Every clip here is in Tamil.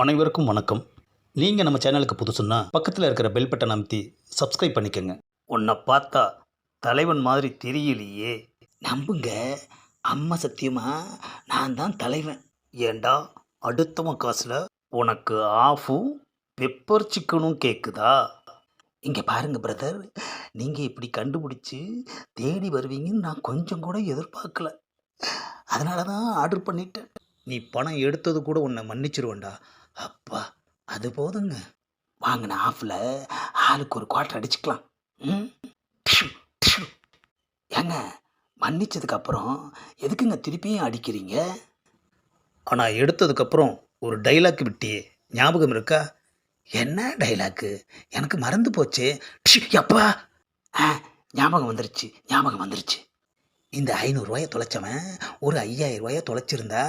அனைவருக்கும் வணக்கம். நீங்கள் நம்ம சேனலுக்கு புதுசுன்னா பக்கத்தில் இருக்கிற பெல் பட்டன் அமைத்தி சப்ஸ்கிரைப் பண்ணிக்கோங்க. உன்னை பார்த்தா தலைவன் மாதிரி தெரியலையே. நம்புங்க, அம்மா சத்தியமா நான் தான் தலைவன். ஏண்டா அடுத்தவன் காசில் உனக்கு ஆஃபும் பெப்பர் சிக்கனும் கேட்குதா? இங்கே பாருங்க பிரதர், நீங்கள் இப்படி கண்டுபிடிச்சி தேடி வருவீங்கன்னு நான் கொஞ்சம் கூட எதிர்பார்க்கல. அதனால தான் ஆர்டர் பண்ணிட்டேன். நீ பணம் எடுத்தது கூட உன்னை மன்னிச்சிருவேண்டா. அப்பா, அது போதுங்க. வாங்கின ஆஃபில் ஆளுக்கு ஒரு குவார்ட்டர் அடிச்சுக்கலாம். ம் டிஷு, டிஷு. ஏங்க, மன்னிச்சதுக்கப்புறம் எதுக்குங்க திருப்பியும் அடிக்கிறீங்க? ஆனால் எடுத்ததுக்கப்புறம் ஒரு டைலாக் விட்டியே, ஞாபகம் இருக்கா? என்ன டைலாக்கு? எனக்கு மறந்து போச்சு. டிஷு, அப்பா. ஆ, ஞாபகம் வந்துருச்சு, ஞாபகம் வந்துருச்சு. இந்த 500 தொலைச்சவன் ஒரு 5000 தொலைச்சிருந்தா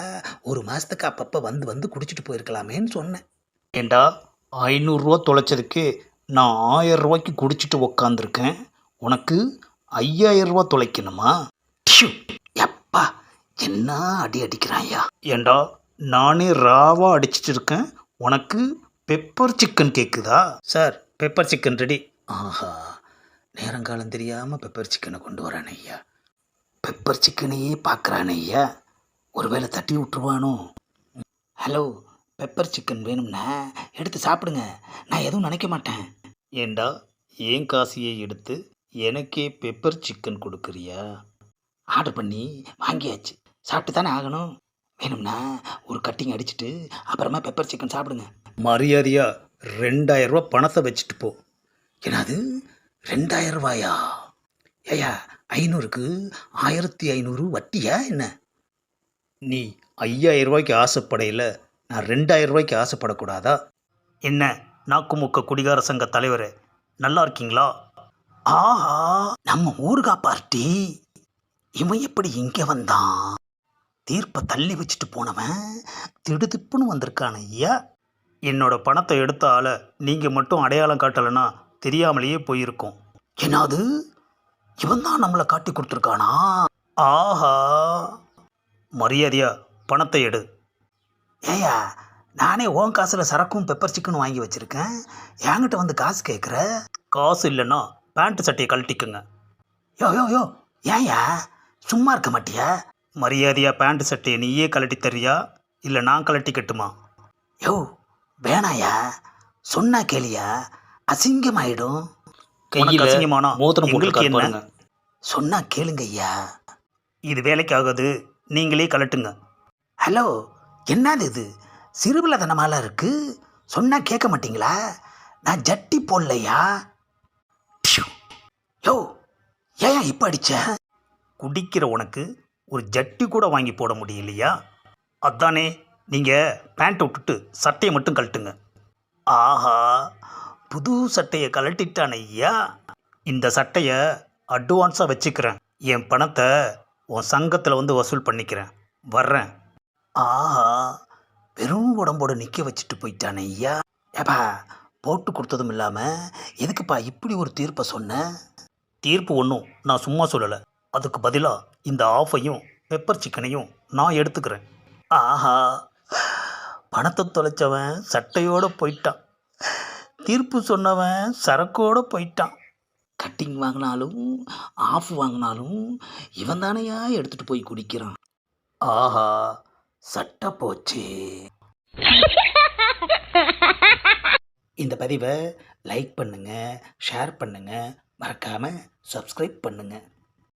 ஒரு மாதத்துக்கு அப்பப்போ வந்து வந்து குடிச்சிட்டு போயிருக்கலாமேன்னு சொன்னேன். ஏண்டா 500 தொலைச்சதுக்கு நான் 1000 குடிச்சிட்டு உக்காந்துருக்கேன், உனக்கு 5000 தொலைக்கணுமா? டிஷு, எப்பா, என்ன அடி அடிக்கிறாயா? ஏண்டா நானே ராவா அடிச்சிட்டு இருக்கேன், உனக்கு பெப்பர் சிக்கன் கேட்குதா? Sir, pepper chicken ready. ஆஹா, நேரங்காலம் தெரியாமல் பெப்பர் சிக்கனை கொண்டு வரானே ஐயா. பெப்பர் சிக்கனையே பார்க்குறானே ஐயா, ஒருவேளை தட்டி விட்டுருவானோ? ஹலோ, பெப்பர் சிக்கன் வேணும்னா எடுத்து சாப்பிடுங்க, நான் எதுவும் நினைக்க மாட்டேன். ஏண்டா ஏன் காசியை எடுத்து எனக்கே பெப்பர் சிக்கன் கொடுக்குறியா? ஆர்டர் பண்ணி வாங்கியாச்சு, சாப்பிட்டு தானே ஆகணும். வேணும்னா ஒரு கட்டிங் அடிச்சுட்டு அப்புறமா பெப்பர் சிக்கன் சாப்பிடுங்க. மரியாதையா 2000 பணத்தை வச்சுட்டு போ. என்னது 2000? ஏயா, 500க்கு 1500 வட்டியா என்ன? நீ 5000 ஆசைப்படையில் நான் 2000 ஆசைப்படக்கூடாதா? என்ன நாக்குமுக்க குடிகார சங்க தலைவர், நல்லா இருக்கீங்களா? ஆஹா, நம்ம ஊருகா பார்ட்டி, இவன் எப்படி இங்கே வந்தான்? தீர்ப்பை தள்ளி வச்சுட்டு போனவன் திடுதிப்புன்னு வந்திருக்கான ஐயா. என்னோட பணத்தை எடுத்த ஆளை நீங்கள் மட்டும் அடையாளம் காட்டலைன்னா தெரியாமலேயே போயிருக்கோம். என்னது, இவன் தான் நம்மளை காட்டி கொடுத்துருக்கானா? ஆஹா, மரியாதையா பணத்தை எடு. ஏயா, நானே ஓன் காசில் சரக்கும் பெப்பர் சிக்கனும் வாங்கி வச்சுருக்கேன், என்கிட்ட வந்து காசு கேட்குற? காசு இல்லைன்னா பேண்ட் சட்டையை கழட்டிக்குங்க. யோ யோ யோ, ஏயா சும்மா இருக்க மாட்டியா? மரியாதையா பேண்ட் சட்டையை நீயே கழட்டி தரியா இல்லை நான் கழட்டிக்கட்டுமா? யோ வேணாயா, சொன்னா கேளியா, அசிங்கமாயிடும். கையில் அசிங்கமானா மோதிரம் உங்களுக்கு என்ன? சொன்னா கேளுங்க ஐயா, இது வேலைக்கு ஆகாது, நீங்களே கலட்டுங்க. ஹலோ, என்னது இது சிறுபிள்ளைத்தனமாலாம் இருக்கு? சொன்னா கேட்க மாட்டீங்களா? நான் ஜட்டி போடலையா? யோ, ஏன் இப்போ அடிச்ச? குடிக்கிற உனக்கு ஒரு ஜட்டி கூட வாங்கி போட முடியலையா? அதானே, நீங்கள் பேண்ட்டை விட்டுட்டு சட்டையை மட்டும் கழட்டுங்க. ஆஹா, புது சட்டையை கழட்டிட்டான் ஐயா. இந்த சட்டையை அட்வான்ஸாக வச்சுக்கிறேன், என் பணத்தை உன் சங்கத்தில் வந்து வசூல் பண்ணிக்கிறேன், வர்றேன். ஆஹா, வெறும் உடம்போடு நிற்க வச்சுட்டு போயிட்டானே ஐயா. ஏப்பா, போட்டு கொடுத்ததும் இல்லாமல் எதுக்குப்பா இப்படி ஒரு தீர்ப்பை சொன்னேன்? தீர்ப்பு ஒன்றும் நான் சும்மா சொல்லலை, அதுக்கு பதிலாக இந்த ஆஃபையும் பெப்பர் சிக்கனையும் நான் எடுத்துக்கிறேன். ஆஹா, பணத்தை தொலைச்சவன் சட்டையோடு போயிட்டான், தீர்ப்பு சொன்னவன் சரக்கோடு போயிட்டான். கட்டிங் வாங்கினாலும் ஆஃப் வாங்கினாலும் இவன் தானையா எடுத்துகிட்டு போய் குடிக்கிறான். ஆஹா, சட்டை போச்சு. இந்த பதிவை லைக் பண்ணுங்கள், ஷேர் பண்ணுங்கள், மறக்காமல் சப்ஸ்கிரைப் பண்ணுங்கள்.